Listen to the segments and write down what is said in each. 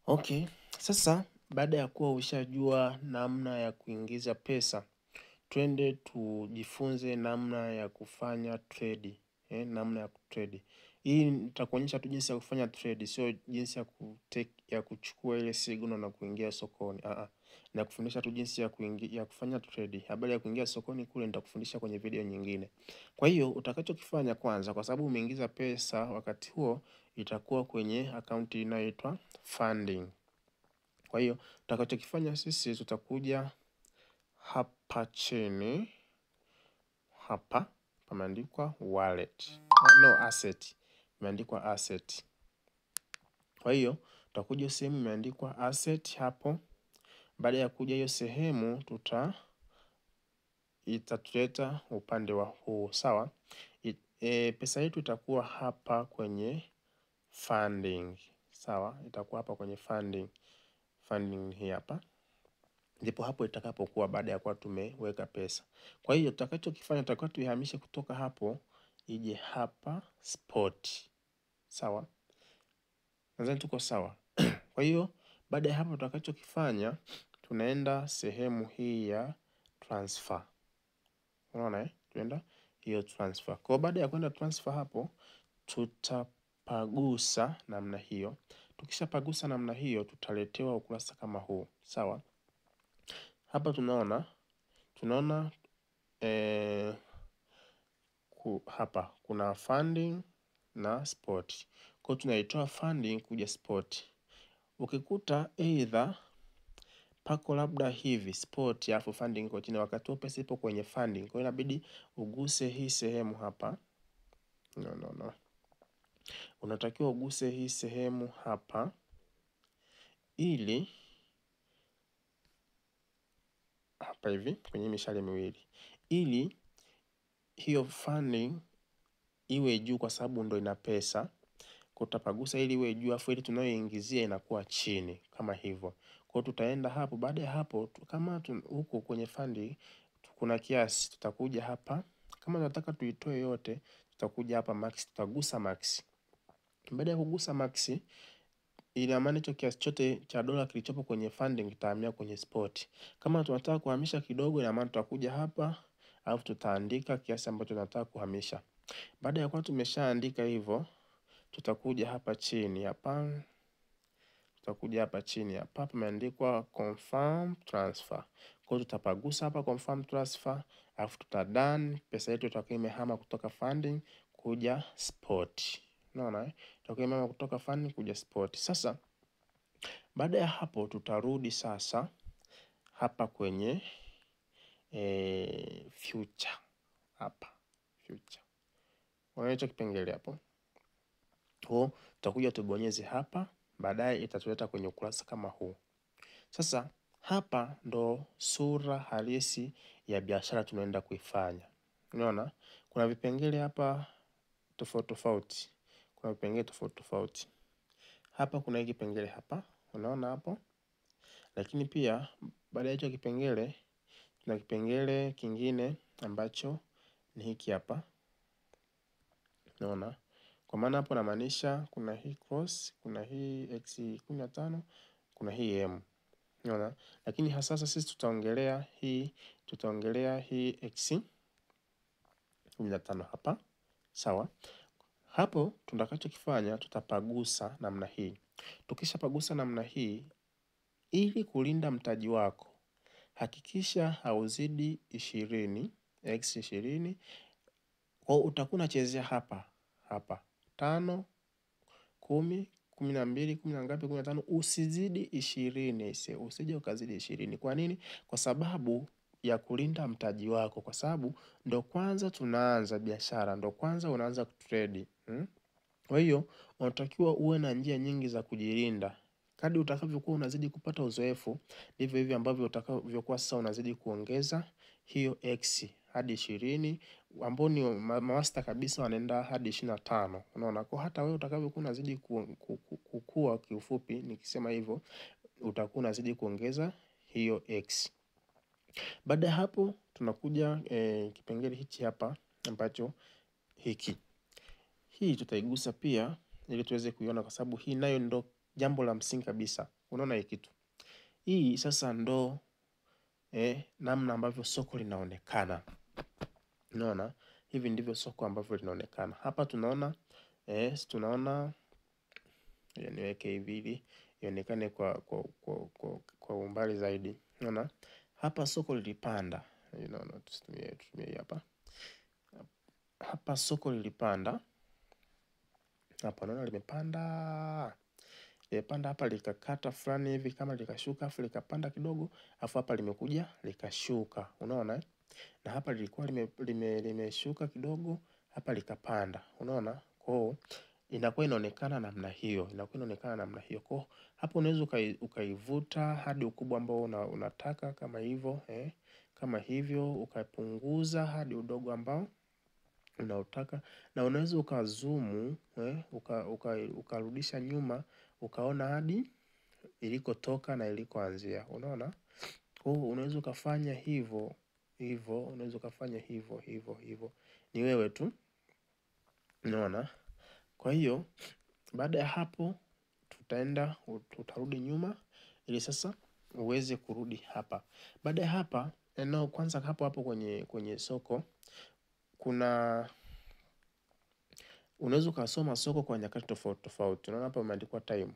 Okay, sasa baada ya kuwa ushajua namna ya kuingiza pesa, twende tujifunze namna ya kufanya trade, namna ya kutrade. Hii nitakuonyesha tu jinsi ya kufanya trade, sio jinsi ya kuchukua ile signal na kuingia sokoni. Na kufundisha tu jinsi ya kufanya trade. Habari ya kuingia sokoni kule nitakufundisha kwenye video nyingine. Kwa hiyo utakachokifanya kwanza, kwa sababu umeingiza pesa, wakati huo itakuwa kwenye akaunti inayoitwa funding. Kwa hiyo tutakachokifanya sisi, tutakuja hapa chini, hapa pameandikwa wallet, no, asset, imeandikwa asset. Kwa hiyo tutakuja sehemu imeandikwa asset hapo. Baada ya kuja hiyo sehemu, itatuleta upande wa huu, sawa. Pesa yetu itakuwa hapa kwenye funding, sawa. Itakuwa hapa kwenye funding hii hapa. Ndipo hapo itakapokuwa baada ya kuwa tumeweka pesa. Kwa hiyo tutakachokifanya, tutakuwa tuihamishe kutoka hapo ije hapa spot. Sawa? Nadhani tuko sawa. Kwa hiyo baada ya hapo tutakachokifanya, tunaenda sehemu hii ya transfer. Unaona tunaenda hiyo transfer. Kwa baada ya kwenda transfer hapo, tutapagusa namna hiyo. Tukishapagusa namna hiyo, tutaletewa ukurasa kama huu. Sawa? Hapa tunaona hapa kuna funding na spot. Kwa tunaitoa funding kuja spot. Ukikuta either pako labda hivi spot alafu funding kwa chini, wakati huo pesa ipo kwenye funding. Kwa hiyo inabidi uguse hii sehemu hapa. No. Unatakiwa uguse hii sehemu hapa ili hapa hivi kwenye mishale miwili, ili hiyo funding iwe juu kwa sababu ndo ina pesa. Kutapagusa ili iwe juu, afu ili tunayoingizia inakuwa chini kama hivyo. Kwa hiyo tutaenda hapo. Baada ya hapo, kama huko kwenye funding kuna kiasi, tutakuja hapa. Kama tunataka tuitoe yote, tutakuja hapa max, tutagusa max. Baada ya kugusa max, ina maana hicho kiasi chote cha dola kilichopo kwenye funding kitahamia kwenye spot. Kama tunataka kuhamisha kidogo, ina maana tutakuja hapa alafu tutaandika kiasi ambacho tunataka kuhamisha. Baada ya kuwa tumeshaandika hivyo, tutakuja hapa chini hapa. Tutakuja hapa chini hapa pameandikwa confirm transfer. Kwa hiyo tutapagusa hapa confirm transfer, alafu tutadone. Pesa yetu itakuwa imehama kutoka funding kuja spot. Unaona itakuwa imehama kutoka funding kuja spot. Sasa baada ya hapo tutarudi sasa hapa kwenye future. Hapa future. Unaona kipengele hapo. Kwa tutakuja tubonyeze hapa, baadaye itatuleta kwenye ukurasa kama huu. Sasa hapa ndo sura halisi ya biashara tunaenda kuifanya. Unaona kuna vipengele hapa tofauti tofauti. Kuna vipengele tofauti tofauti. Hapa kuna hiki kipengele hapa. Unaona hapo? Lakini pia baada ya hicho kipengele tuna kipengele kingine ambacho ni hiki hapa. Unaona? Kwa maana hapo namaanisha kuna hii cross, kuna hii X15, kuna hii M. Unaona? Lakini hasa sisi tutaongelea hii X15 hapa. Sawa? Hapo tutakachokifanya, tutapagusa namna hii. Tukishapagusa namna hii, ili kulinda mtaji wako, hakikisha hauzidi 20, X20. Kwa utakuwa unachezea hapa 5, 10, 12, 10 na ngapi, 15, usizidi 20. Usije ukazidi 20. Kwa nini? Kwa sababu ya kulinda mtaji wako, kwa sababu ndo kwanza tunaanza biashara, ndo kwanza unaanza kutrade. Kwa hiyo unatakiwa uwe na njia nyingi za kujilinda. Kadri utakavyokuwa unazidi kupata uzoefu, ndivyo hivyo ambavyo utakavyokuwa sasa unazidi kuongeza hiyo X hadi 20, ambao ni master kabisa wanaenda hadi 25. Unaona, kwa hata wewe utakavyokuwa unazidi kukua, kiufupi nikisema hivyo, utakuwa unazidi kuongeza hiyo X. Baada ya hapo tunakuja kipengele hichi hapa ambacho hiki. Hii tutaigusa pia ili tuweze kuiona, kwa sababu hii nayo ndo jambo la msingi kabisa. Unaona hii kitu. Hii sasa ndo namna ambavyo soko linaonekana. Unaona? Hivi ndivyo soko ambavyo linaonekana. Hapa tunaona niweke hivi ili ionekane kwa umbali zaidi. Unaona? Hapa soko lilipanda. Unaona, tutumie hapa. Hapa soko lilipanda. Hapa unaona limepanda. Limepanda hapa likakata fulani hivi kama likashuka, afu likapanda kidogo, afu hapa limekuja likashuka. Unaona? Na hapa lilikuwa limeshuka kidogo, hapa likapanda. Unaona? Kwa inakuwa inaonekana namna hiyo. Kwa hapo unaweza ukaivuta hadi ukubwa ambao unataka kama hivyo, kama hivyo ukapunguza hadi udogo ambao unaotaka, na unaweza ukazoom, ukarudisha nyuma ukaona hadi ilikotoka na ilikoanzia. Unaona? Unaweza ukafanya hivyo, unaweza ukafanya hivyo. Ni wewe tu. Unaona? Kwa hiyo baada ya hapo tutarudi nyuma ili sasa uweze kurudi hapa. Baada ya hapa, kwanza hapo kwenye soko unaweza ukasoma soko kwa nyakati tofauti. Unaona hapa imeandikwa time.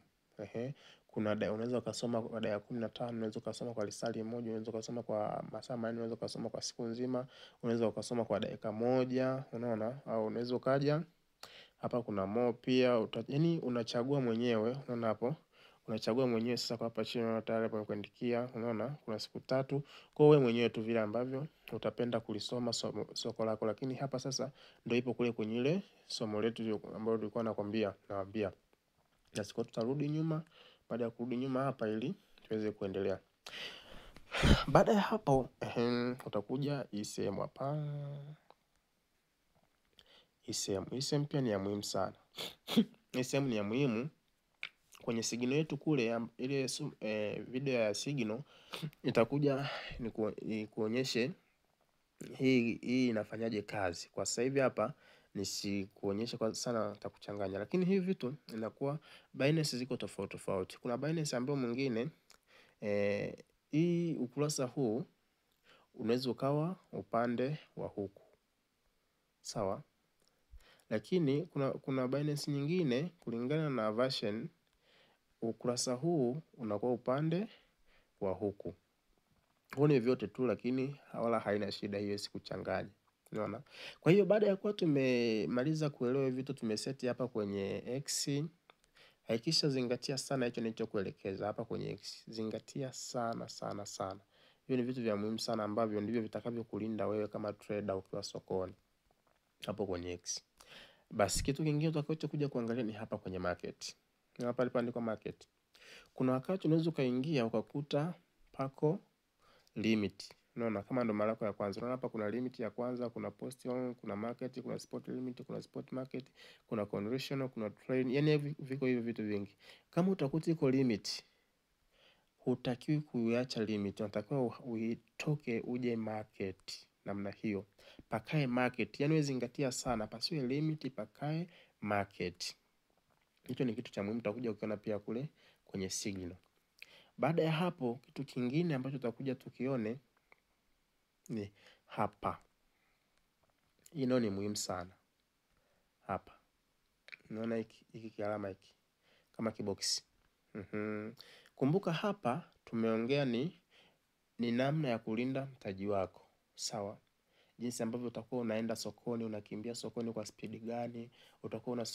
Unaweza ukasoma kwa dakika 15, unaweza ukasoma kwa lisali moja, unaweza ukasoma kwa masaa 4, unaweza ukasoma kwa siku nzima, unaweza ukasoma kwa dakika 1. Unaona? Au unaweza ukaja hapa kuna more pia, yaani unachagua mwenyewe. Unaona hapo? Unachagua mwenyewe sasa. Kwa hapa chini unaona tayari hapa nimekuandikia. Unaona? Kuna siku 3. Kwa wewe mwenyewe tu vile ambavyo utapenda kulisoma soko lako. Lakini hapa sasa ndio ipo kule kwenye ile somo letu ambalo tulikuwa nawaambia. Na siku tutarudi nyuma. Baada ya kurudi nyuma hapa ili tuweze kuendelea. Baada ya hapo utakuja hii sehemu hapa. Hii sehemu pia ni ya muhimu sana. Hii sehemu ni ya muhimu. Kwenye signal yetu kule ile video ya signal itakuja nikuonyeshe hii inafanyaje kazi. Kwa sasa hivi hapa nisikuonyeshe kwa sana nitakuchanganya. Lakini hivi vitu inakuwa Binance ziko tofauti. Kuna Binance ambayo mwingine hii ukurasa huu unaweza ukawa upande wa huku. Sawa? Lakini kuna Binance nyingine kulingana na version ukurasa huu unakuwa upande wa huku. Huu ni vyote tu, lakini wala haina shida hiyo, sikuchanganya. Unaona? Kwa hiyo baada ya kuwa tumemaliza kuelewa vitu tumeseti hapa kwenye X, hakikisha zingatia sana hicho nilichokuelekeza hapa kwenye X. Zingatia sana. Hiyo ni vitu vya muhimu sana ambavyo ndivyo vitakavyokulinda wewe kama trader ukiwa sokoni hapo kwenye X. Basi kitu kingine utakachokuja kuangalia ni hapa kwenye market. Na hapa palipoandikwa market. Kuna wakati unaweza ukaingia ukakuta pako limit. Unaona kama ndo mara yako ya kwanza. Unaona hapa kuna limit ya kwanza, kuna post on, kuna market, kuna spot limit, kuna spot market, kuna conditional, kuna trade. Yaani viko hivyo vitu vingi. Kama utakuta iko limit, hutakiwi kuiacha limit. Unatakiwa uitoke uje market namna hiyo. Pakae market. Yaani wewe zingatia sana, pasiwe limit, pakae market. Hicho ni kitu cha muhimu utakuja ukiona pia kule kwenye signal. Baada ya hapo kitu kingine ambacho tutakuja tukione ni hapa. Hii ndio ni muhimu sana. Hapa. Unaona hiki kialama hiki kama kiboksi. Kumbuka hapa tumeongea ni namna ya kulinda mtaji wako. Sawa? Jinsi ambavyo utakuwa unaenda sokoni, unakimbia sokoni kwa speed gani, utakuwa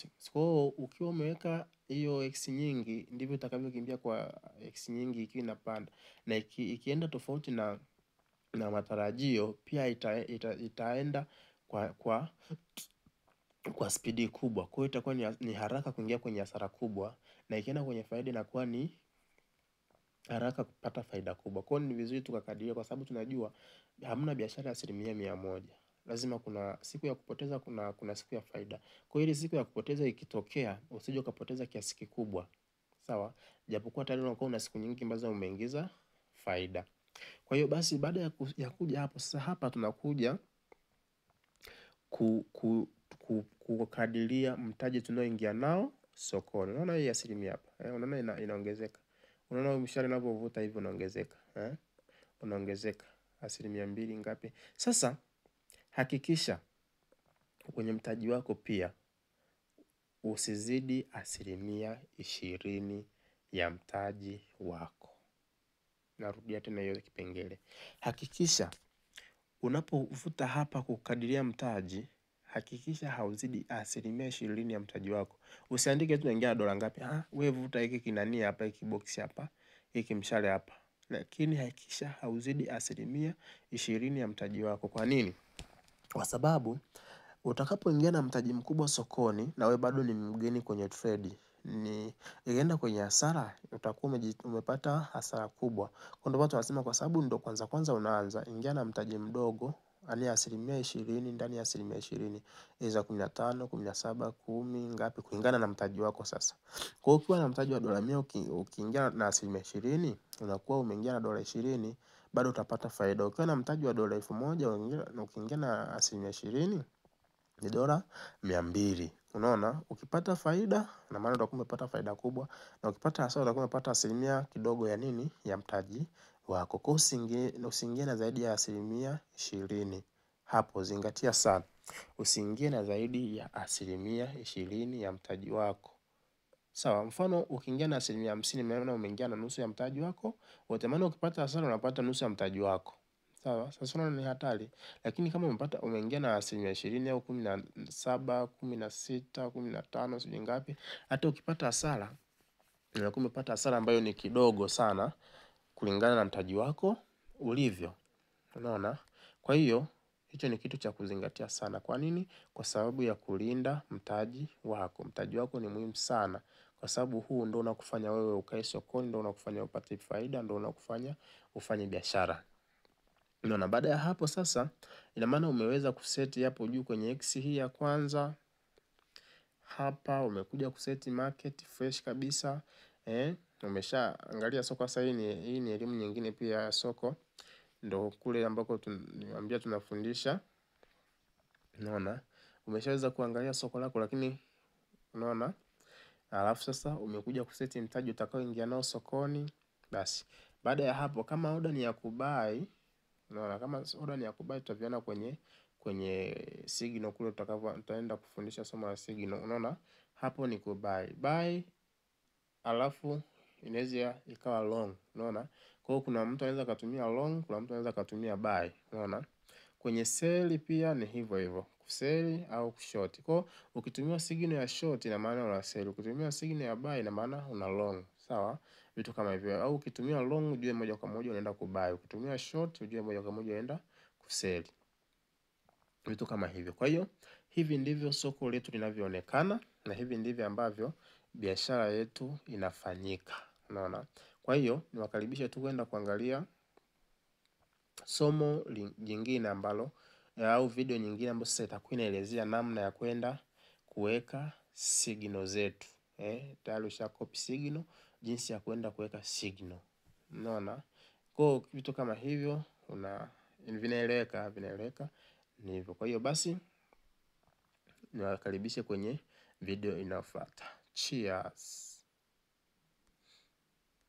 ukiwa umeweka hiyo X nyingi, ndivyo utakavyokimbia kwa X nyingi ikiwa inapanda. Na ikienda tofauti na matarajio, pia itaenda kwa speed kubwa. Kwa hiyo itakuwa ni haraka kuingia kwenye hasara kubwa, na ikienda kwenye faida inakuwa ni haraka kupata faida kubwa. Kwa hiyo ni vizuri tukakadiria, kwa sababu tunajua hamna biashara ya 100%. Lazima kuna siku ya kupoteza, kuna siku ya faida. Kwa hiyo ile siku ya kupoteza ikitokea, usije ukapoteza kiasi kikubwa. Sawa? Japokuwa tayari unakuwa una siku nyingi ambazo umeingiza faida. Kwa hiyo basi baada ya kuja hapo sasa, hapa tunakuja kukadiria mtaji tunaoingia nao sokoni. Unaona hii 1% hapa. Unaona inaongezeka. Unaona mshale unapovuta hivi unaongezeka. Unaongezeka 2% ngapi? Sasa hakikisha kwenye mtaji wako pia usizidi 20% ya mtaji wako. Narudia tena hiyo kipengele. Hakikisha unapovuta hapa kukadiria mtaji, hakikisha hauzidi 20% ya mtaji wako. Usiandike tu naingia dola ngapi. Wewe vuta hiki kinani hapa, hiki box hapa, hiki mshale hapa. Lakini hakikisha hauzidi 20% ya mtaji wako. Kwa nini? Kwa sababu utakapoingia na mtaji mkubwa sokoni na wewe bado ni mgeni kwenye trade, ikienda kwenye hasara utakuwa umepata hasara kubwa. Kwa ndio watu wanasema kwa sababu ndo kwanza unaanza, ingia na mtaji mdogo, yani 20% ndani ya 20%, iza 15, 17, 10 ngapi kulingana na mtaji wako sasa. Kwa hiyo ukiwa na mtaji wa dola 100 ukiingia na 20%, unakuwa umeingia na dola 20, bado utapata faida. Ukiwa na mtaji wa dola 1000 ukiingia na 20%, ni dola 200. Unaona, ukipata faida na maana utakuwa umepata faida kubwa, na ukipata hasara utakuwa umepata asilimia kidogo ya nini, ya mtaji wako. Kwa usiingie na zaidi ya 20%. Hapo zingatia sana, usiingie na zaidi ya 20% ya mtaji wako. Sawa, mfano ukiingia na 50%, maana umeingia na nusu ya mtaji wako wote, maana ukipata hasara unapata nusu ya mtaji wako. Sawa, sasa unaona ni hatari. Lakini kama umeingia na 20% au 17, 16, 15 sijui ngapi, hata ukipata hasara unakuwa umepata hasara ambayo ni kidogo sana kulingana na mtaji wako ulivyo. Unaona? Kwa hiyo hicho ni kitu cha kuzingatia sana. Kwa nini? Kwa sababu ya kulinda mtaji wako. Mtaji wako ni muhimu sana, kwa sababu huu ndio unakufanya wewe ukae sokoni, ndio unakufanya upate faida, ndio unakufanya ufanye biashara. Unaona, baada ya hapo sasa ina maana umeweza kuseti hapo juu kwenye X hii ya kwanza. Hapa umekuja kuseti market fresh kabisa. Umesha angalia soko sasa. Hii ni elimu nyingine pia ya soko, ndio kule ambako tunaambia tunafundisha. Unaona, umeshaweza kuangalia soko lako, lakini unaona, alafu sasa umekuja kuseti mtaji utakaoingia nao sokoni. Basi baada ya hapo, kama order ni ya kubai, unaona, kama order ni ya kubai tutaviona kwenye signal kule tutaenda kufundisha somo la signal. Unaona, hapo ni kubai, buy, alafu inaweza ikawa long. Unaona, kwa hiyo kuna mtu anaweza kutumia long, kuna mtu anaweza kutumia buy. Unaona, kwenye sell pia ni hivyo hivyo, kusell au kushort. Kwa hiyo ukitumia signal ya short ina maana una sell, ukitumia signal ya buy ina maana una long. Sawa, vitu kama hivyo. Au ukitumia long ujue moja kwa moja unaenda kubuy, ukitumia short ujue moja kwa moja unaenda kusell, vitu kama hivyo. Kwa hiyo hivi ndivyo soko letu linavyoonekana, na hivi ndivyo ambavyo biashara yetu inafanyika. Unaona, kwa hiyo niwakaribisha tu kwenda kuangalia somo jingine ambalo au video nyingine ambayo sasa itakuwa inaelezea namna ya kwenda kuweka signal zetu. Tayari usha copy signal, jinsi ya kwenda kuweka signal. Unaona, kwa vitu kama hivyo vinaeleweka ni hivyo. Kwa hiyo basi niwakaribishe kwenye video inayofuata. Cheers.